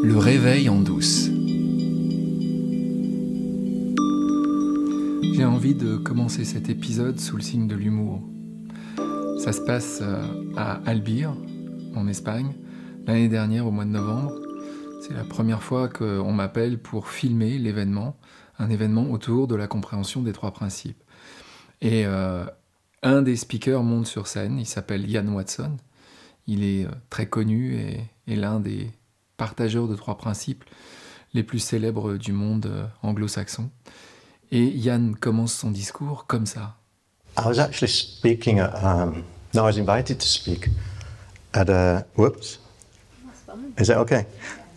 Le réveil en douce. J'ai envie de commencer cet épisode sous le signe de l'humour. Ça se passe à Albir, en Espagne, l'année dernière au mois de novembre. C'est la première fois qu'on m'appelle pour filmer l'événement, un événement autour de la compréhension des trois principes. Et un des speakers monte sur scène, il s'appelle Ian Watson. Il est très connu et l'un des partageurs de trois principes les plus célèbres du monde anglo-saxon. Et Ian commence son discours comme ça. I was actually speaking at, no, I was invited to speak at a, whoops, is that okay?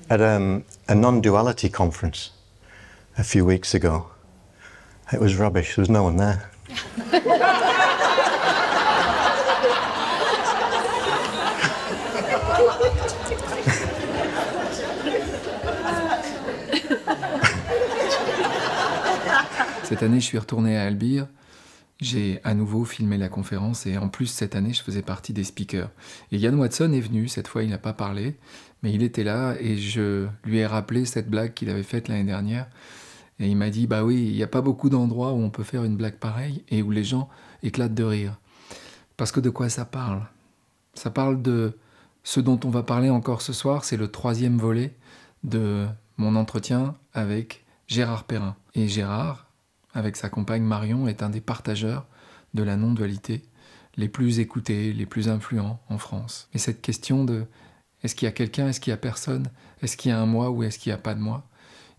At a non-duality conference a few weeks ago. It was rubbish, there was no one there. Cette année, je suis retourné à Albir. J'ai à nouveau filmé la conférence et en plus, cette année, je faisais partie des speakers. Et Ian Watson est venu, cette fois, il n'a pas parlé, mais il était là et je lui ai rappelé cette blague qu'il avait faite l'année dernière. Et il m'a dit, bah oui, il n'y a pas beaucoup d'endroits où on peut faire une blague pareille et où les gens éclatent de rire. Parce que de quoi ça parle? Ça parle de ce dont on va parler encore ce soir, c'est le 3e volet de mon entretien avec Gérard Perrin. Et Gérard, avec sa compagne Marion, est un des partageurs de la non-dualité les plus écoutés, les plus influents en France. Et cette question de est-ce qu'il y a quelqu'un, est-ce qu'il y a personne, est-ce qu'il y a un moi ou est-ce qu'il n'y a pas de moi,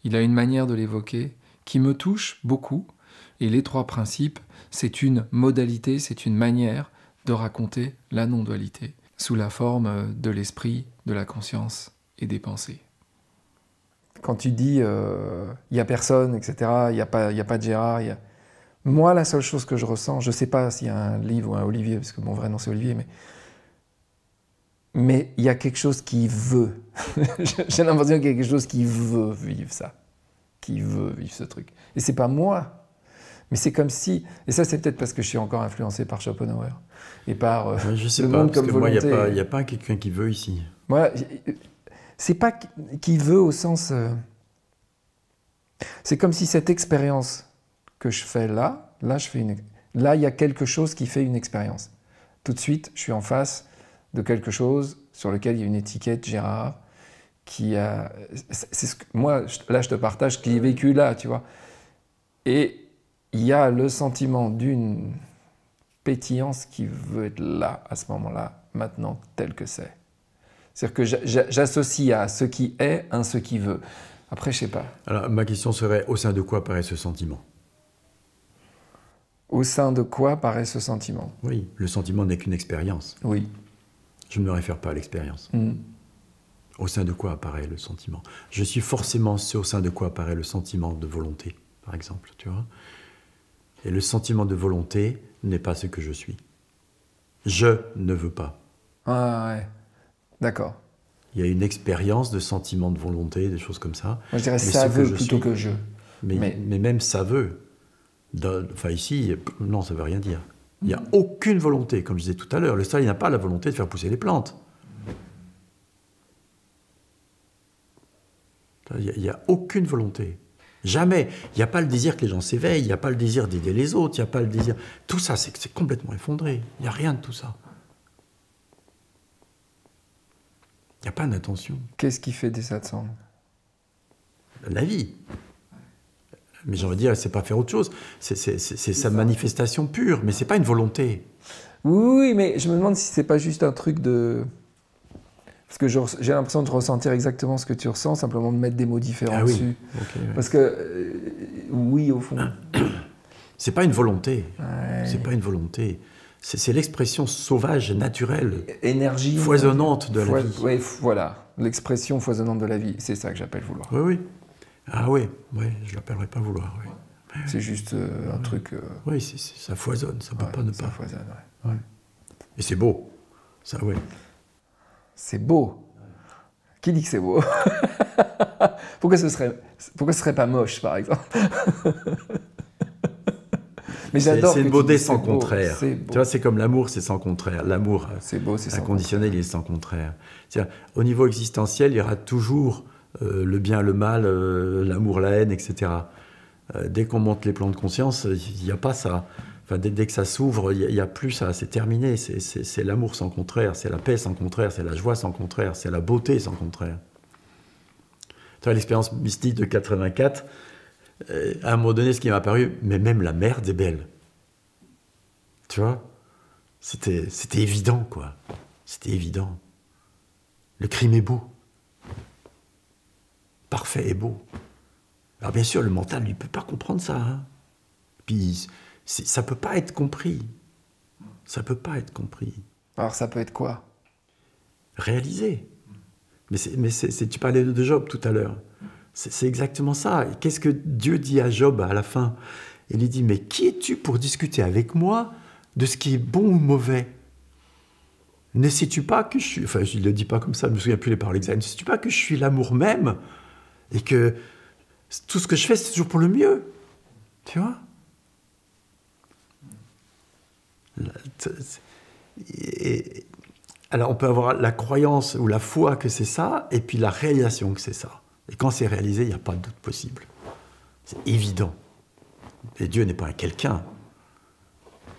il a une manière de l'évoquer qui me touche beaucoup. Et les trois principes, c'est une modalité, c'est une manière de raconter la non-dualité sous la forme de l'esprit, de la conscience et des pensées. Quand tu dis il n'y a personne, etc., il n'y a pas de Gérard, moi, la seule chose que je ressens, je ne sais pas s'il y a un livre ou un Olivier, parce que mon vrai nom c'est Olivier, mais il y a quelque chose qui veut. J'ai l'impression qu'il y a quelque chose qui veut vivre ça, qui veut vivre ce truc. Et c'est pas moi, mais c'est comme si, et ça c'est peut-être parce que je suis encore influencé par Schopenhauer et par je sais le pas, monde parce comme que volonté. Moi, il n'y a pas quelqu'un qui veut ici. Moi, c'est pas qui veut au sens... c'est comme si cette expérience que je fais là, là, il y a quelque chose qui fait une expérience. Tout de suite, je suis en face de quelque chose sur lequel il y a une étiquette Gérard qui a... C'est ce que, moi, là, je te partage ce que j'ai vécu là, tu vois. Et il y a le sentiment d'une pétillance qui veut être là, à ce moment-là, maintenant, tel que c'est. C'est-à-dire que j'associe à ce qui est un ce qui veut. Après, je sais pas. Alors, ma question serait, au sein de quoi apparaît ce sentiment? Au sein de quoi apparaît ce sentiment? Oui, le sentiment n'est qu'une expérience. Oui. Je ne me réfère pas à l'expérience. Mmh. Au sein de quoi apparaît le sentiment? Je suis forcément au sein de quoi apparaît le sentiment de volonté, par exemple, tu vois. Et le sentiment de volonté n'est pas ce que je suis. Je ne veux pas. Ah ouais, d'accord. Il y a une expérience de sentiment de volonté, des choses comme ça. Moi, je dirais ça veut plutôt que je. Mais même ça veut. Enfin ici, non, ça ne veut rien dire. Il n'y a aucune volonté, comme je disais tout à l'heure. Le soleil n'a pas la volonté de faire pousser les plantes. Il n'y a aucune volonté. Jamais. Il n'y a pas le désir que les gens s'éveillent, il n'y a pas le désir d'aider les autres, il n'y a pas le désir... Tout ça, c'est complètement effondré. Il n'y a rien de tout ça. Il n'y a pas d'intention. Qu'est-ce qui fait des satsangs? La vie. Mais j'ai envie de dire, c'est pas faire autre chose. C'est sa manifestation pure, mais c'est pas une volonté. Oui, mais je me demande si c'est pas juste un truc de... Parce que j'ai l'impression de ressentir exactement ce que tu ressens, simplement de mettre des mots différents dessus. Okay, ouais. Parce que, oui, au fond... C'est pas une volonté. Ouais. C'est pas une volonté. C'est l'expression sauvage, naturelle, énergie foisonnante de la vie. Oui, voilà, l'expression foisonnante de la vie, c'est ça que j'appelle vouloir. Oui, oui. Ah oui, je l'appellerais pas vouloir. Oui. C'est juste un truc... Oui, ça foisonne, ça peut pas ne pas. Ça foisonne, ouais. Et c'est beau, ça, oui. C'est beau. Qui dit que c'est beau? Pourquoi ce serait pas moche, par exemple? Mais j'adore. C'est une beauté sans contraire. Tu vois, c'est comme l'amour, c'est sans contraire. L'amour c'est beau, c'est inconditionnel, il est sans contraire. Au niveau existentiel, il y aura toujours le bien, le mal, l'amour, la haine, etc. Dès qu'on monte les plans de conscience, il n'y a pas ça. Enfin, dès que ça s'ouvre, il n'y a plus ça, c'est terminé. C'est l'amour sans contraire, c'est la paix sans contraire, c'est la joie sans contraire, c'est la beauté sans contraire. Tu vois, l'expérience mystique de 84, à un moment donné, ce qui m'a paru, mais même la merde est belle. Tu vois, c'était évident, quoi. C'était évident. Le crime est beau. Parfait et beau. Alors bien sûr, le mental, lui, ne peut pas comprendre ça. Hein. Puis, ça ne peut pas être compris. Ça ne peut pas être compris. Alors ça peut être quoi? Réalisé. Mais tu parlais de Job tout à l'heure. C'est exactement ça. Et qu'est-ce que Dieu dit à Job à la fin? Il lui dit, mais qui es-tu pour discuter avec moi de ce qui est bon ou mauvais? Ne sais-tu pas que je suis... Enfin, je ne le dis pas comme ça, je ne me souviens plus les paroles exactes. Ne sais-tu pas que je suis l'amour même? Et que tout ce que je fais, c'est toujours pour le mieux. Tu vois? Alors, on peut avoir la croyance ou la foi que c'est ça, et puis la réalisation que c'est ça. Et quand c'est réalisé, il n'y a pas de doute possible. C'est évident. Et Dieu n'est pas un quelqu'un.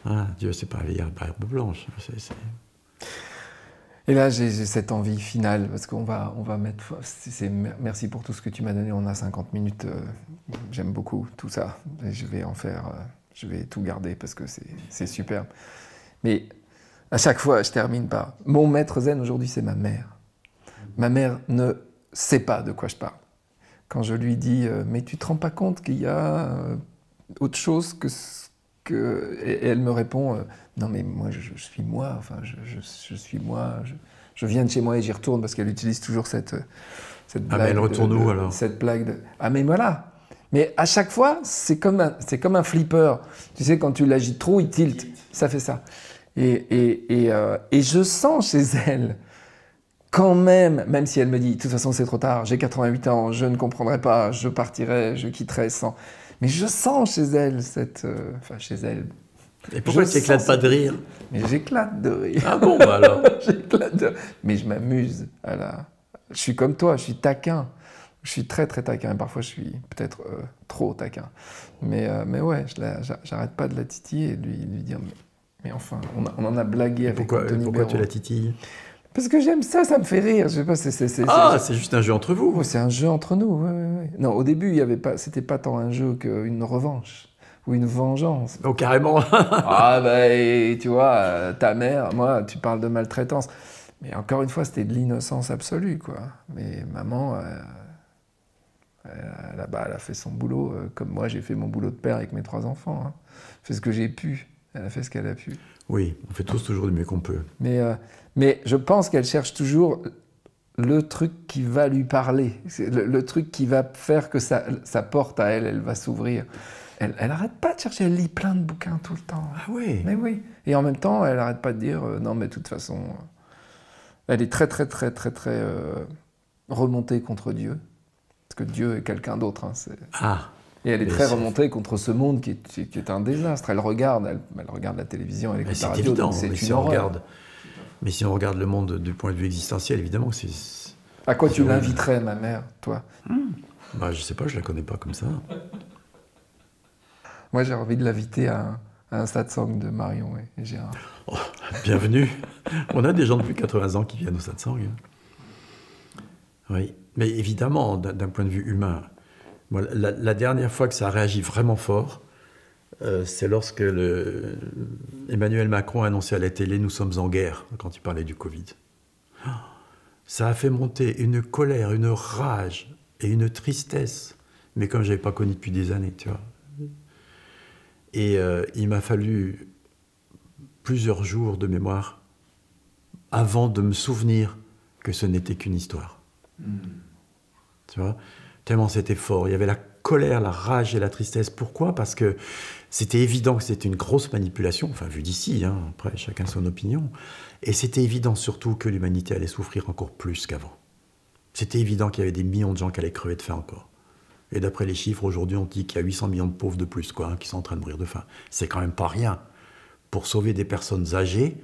Hein, Dieu, c'est pas un vieillard barbe blanche. Et là, j'ai cette envie finale, parce qu'on va mettre... Merci pour tout ce que tu m'as donné, on a 50 minutes. J'aime beaucoup tout ça. Et je vais en faire... je vais tout garder, parce que c'est superbe. Mais à chaque fois, je termine par... Mon maître zen, aujourd'hui, c'est ma mère. Ma mère ne sait pas de quoi je parle. Quand je lui dis « Mais tu te rends pas compte qu'il y a autre chose que... Et elle me répond non mais moi je suis moi, enfin je suis moi, je viens de chez moi et j'y retourne, parce qu'elle utilise toujours cette blague. Ah mais elle retourne où alors? Cette blague de ah mais voilà. Mais à chaque fois c'est comme un flipper. Tu sais, quand tu l'agites trop, il tilt. Ça fait ça. Et je sens chez elle quand même si elle me dit de toute façon c'est trop tard, j'ai 88 ans, je ne comprendrai pas, je partirai, je quitterai sans. Mais je sens chez elle enfin, chez elle. Et pourquoi tu n'éclates pas de rire? Mais j'éclate de rire. Ah bon, bah alors. J'éclate de... Mais je m'amuse. Je suis comme toi, je suis taquin. Je suis très très taquin. Et parfois je suis peut-être trop taquin. Mais ouais, j'arrête pas de la titiller et de lui dire mais enfin, on en a blagué avec Anthony Pourquoi Béraud. tu la titilles? Parce que j'aime ça, ça me fait rire. Je sais pas, c'est juste un jeu entre vous. Ouais, c'est un jeu entre nous. Ouais. Non, au début, c'était pas tant un jeu qu'une revanche ou une vengeance. Oh, carrément. Ah bah, tu vois, ta mère, moi, tu parles de maltraitance. Mais encore une fois, c'était de l'innocence absolue, quoi. Mais maman, elle a fait son boulot comme moi, j'ai fait mon boulot de père avec mes 3 enfants. Hein. J'ai fait ce que j'ai pu. Elle a fait ce qu'elle a pu. Oui, on fait tous toujours du mieux qu'on peut. Mais je pense qu'elle cherche toujours le truc qui va lui parler, le truc qui va faire que sa porte à elle va s'ouvrir. Elle n'arrête pas de chercher, elle lit plein de bouquins tout le temps. Ah oui? Mais oui. Et en même temps, elle n'arrête pas de dire non, mais de toute façon, elle est très, très, très, très, très remontée contre Dieu. Parce que Dieu est quelqu'un d'autre. Hein, et elle est très remontée contre ce monde qui est un désastre. Elle regarde la télévision, elle écoute la radio, évident, c'est une horreur. Mais si on regarde le monde du point de vue existentiel, évidemment, c'est... À quoi tu l'inviterais, ma mère, toi? Bah, je sais pas, je la connais pas comme ça. Moi, j'ai envie de l'inviter à un satsang de Marion et Gérard. Oh, bienvenue. On a des gens depuis 80 ans qui viennent au satsang. Hein. Oui, mais évidemment, d'un point de vue humain, moi, la dernière fois que ça a réagi vraiment fort, c'est lorsque Emmanuel Macron a annoncé à la télé « Nous sommes en guerre », quand il parlait du Covid. Ça a fait monter une colère, une rage et une tristesse, mais comme je n'avais pas connu depuis des années, tu vois. Et il m'a fallu plusieurs jours de mémoire avant de me souvenir que ce n'était qu'une histoire. Tu vois, tellement c'était fort. Il y avait la colère, la rage et la tristesse. Pourquoi? Parce que c'était évident que c'était une grosse manipulation, enfin vu d'ici, hein, après chacun son opinion. Et c'était évident surtout que l'humanité allait souffrir encore plus qu'avant. C'était évident qu'il y avait des millions de gens qui allaient crever de faim encore. Et d'après les chiffres, aujourd'hui, on dit qu'il y a 800 millions de pauvres de plus, quoi, hein, qui sont en train de mourir de faim. C'est quand même pas rien. Pour sauver des personnes âgées,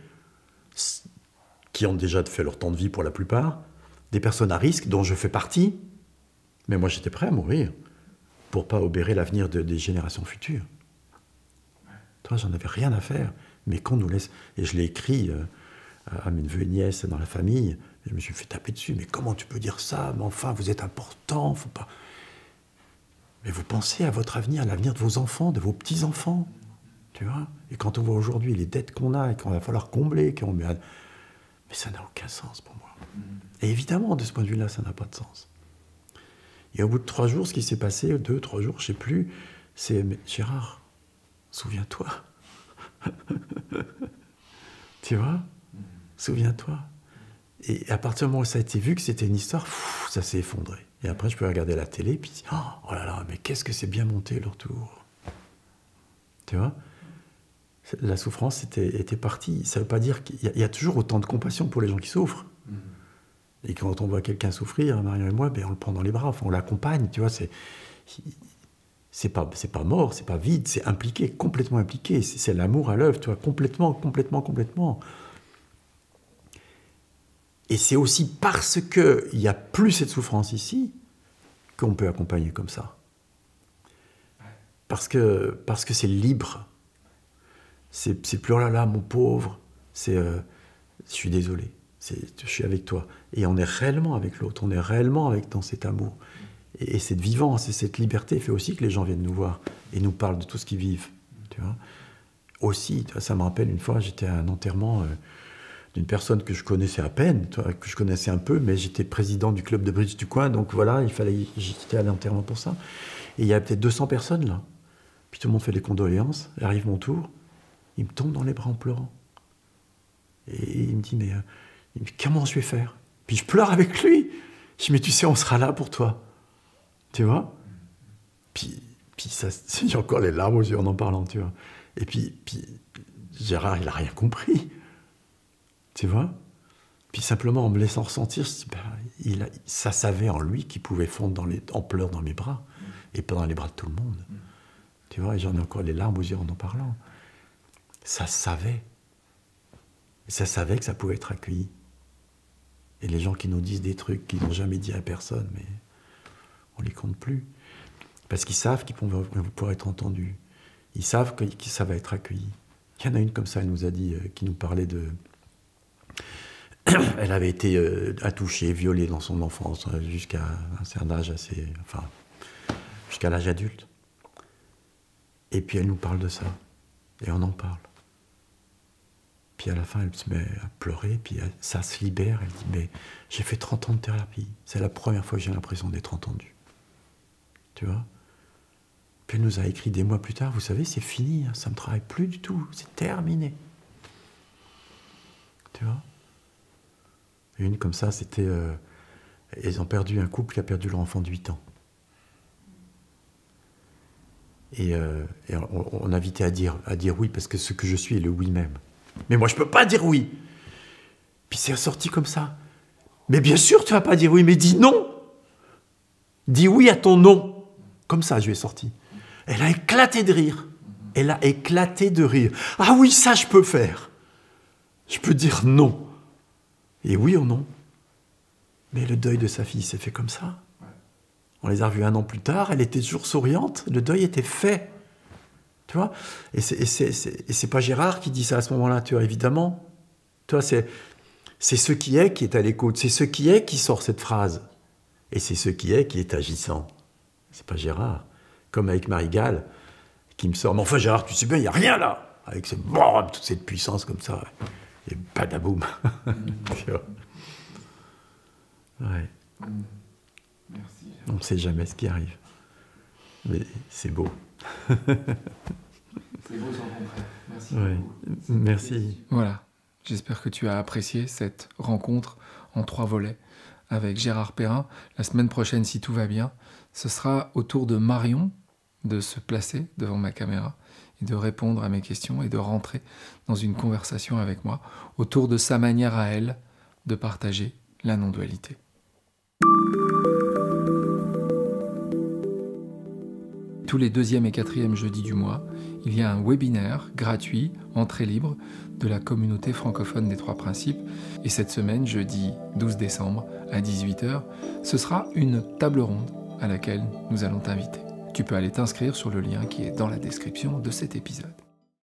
qui ont déjà fait leur temps de vie pour la plupart, des personnes à risque, dont je fais partie, Mais moi, j'étais prêt à mourir pour pas obérer l'avenir des générations futures. Toi, j'en avais rien à faire. Mais qu'on nous laisse... Et je l'ai écrit à mes neveux et nièces dans la famille. Et je me suis fait taper dessus. Mais comment tu peux dire ça? Mais enfin, vous êtes important, faut pas... Mais vous pensez à votre avenir, à l'avenir de vos enfants, de vos petits-enfants. Tu vois? Et quand on voit aujourd'hui les dettes qu'on a et qu'on va falloir combler, mais ça n'a aucun sens pour moi. Et évidemment, de ce point de vue-là, ça n'a pas de sens. Et au bout de 3 jours, ce qui s'est passé, 2, 3 jours, je ne sais plus, c'est « Mais Gérard, souviens-toi. » Tu vois? Souviens-toi. Et à partir du moment où ça a été vu que c'était une histoire, ça s'est effondré. Et après, je peux regarder la télé et puis oh là là, mais qu'est-ce que c'est bien monté le retour. Tu vois? La souffrance était partie. Ça ne veut pas dire qu'il y a toujours autant de compassion pour les gens qui souffrent. Et quand on voit quelqu'un souffrir, Marion et moi, ben on le prend dans les bras, enfin, on l'accompagne, tu vois. C'est pas mort, c'est pas vide, c'est impliqué, complètement impliqué. C'est l'amour à l'œuvre, tu vois, complètement. Et c'est aussi parce qu'il n'y a plus cette souffrance ici qu'on peut accompagner comme ça. Parce que c'est libre. C'est plus oh là là, mon pauvre. C'est je suis désolé. Je suis avec toi. Et on est réellement avec l'autre. On est réellement dans cet amour. Et cette vivance et cette liberté fait aussi que les gens viennent nous voir et nous parlent de tout ce qu'ils vivent. Tu vois. Aussi, ça me rappelle une fois, j'étais à un enterrement d'une personne que je connaissais à peine, que je connaissais un peu, mais j'étais président du club de bridge du coin, donc voilà, j'étais à l'enterrement pour ça. Et il y a peut-être 200 personnes là. Puis tout le monde fait les condoléances, arrive mon tour, il me tombe dans les bras en pleurant. Et il me dit, mais comment je vais faire? Puis je pleure avec lui. Je dis, mais tu sais, on sera là pour toi. Tu vois? Puis ça, j'ai encore les larmes aux yeux en parlant, tu vois. Et puis Gérard, il n'a rien compris. Tu vois? Puis simplement, en me laissant ressentir, ça savait en lui qu'il pouvait fondre en pleurs dans mes bras, et pas dans les bras de tout le monde. Tu vois? Et j'en ai encore les larmes aux yeux en parlant. Ça savait. Et ça savait que ça pouvait être accueilli. Et les gens qui nous disent des trucs qu'ils n'ont jamais dit à personne, mais on ne les compte plus. Parce qu'ils savent qu'ils vont pouvoir être entendus. Ils savent que ça va être accueilli. Il y en a une comme ça, elle nous a dit, qui nous parlait de... Elle avait été attouchée, violée dans son enfance, jusqu'à un certain âge jusqu'à l'âge adulte. Et puis elle nous parle de ça. Et on en parle. Puis à la fin, elle se met à pleurer, puis ça se libère. Elle dit, mais j'ai fait 30 ans de thérapie. C'est la première fois que j'ai l'impression d'être entendue. Tu vois? Puis elle nous a écrit des mois plus tard, vous savez, c'est fini, ça ne me travaille plus du tout, c'est terminé. Tu vois? Une comme ça, c'était... ils ont perdu un couple qui a perdu leur enfant de 8 ans. Et on invitait à dire oui, parce que ce que je suis est le oui même. Mais moi, je ne peux pas dire oui. Puis c'est ressorti comme ça. Mais bien sûr, tu ne vas pas dire oui, mais dis non. Dis oui à ton non. Comme ça, je lui ai sorti. Elle a éclaté de rire. Elle a éclaté de rire. Ah oui, ça, je peux faire. Je peux dire non. Et oui ou non. Mais le deuil de sa fille s'est fait comme ça. On les a revus 1 an plus tard, elle était toujours souriante, le deuil était fait. Tu vois? Et c'est pas Gérard qui dit ça à ce moment-là, tu vois, évidemment. Tu vois, c'est ce qui est à l'écoute, c'est ce qui est qui sort cette phrase. Et c'est ce qui est agissant. C'est pas Gérard. Comme avec Marie-Gall, qui me sort, mais enfin Gérard, tu sais bien, il n'y a rien là. Avec toute cette puissance comme ça. Et badaboum. Tu vois? Ouais. Merci. On ne sait jamais ce qui arrive. Mais c'est beau. C'est beau son contraire. Merci. Ouais. Merci. Voilà. J'espère que tu as apprécié cette rencontre en 3 volets avec Gérard Perrin. La semaine prochaine, si tout va bien, ce sera au tour de Marion de se placer devant ma caméra et de répondre à mes questions et de rentrer dans une conversation avec moi autour de sa manière à elle de partager la non-dualité. Tous les 2e et 4e jeudis du mois, il y a un webinaire gratuit, entrée libre, de la communauté francophone des 3 principes. Et cette semaine, jeudi 12 décembre, à 18h, ce sera une table ronde à laquelle nous allons t'inviter. Tu peux aller t'inscrire sur le lien qui est dans la description de cet épisode.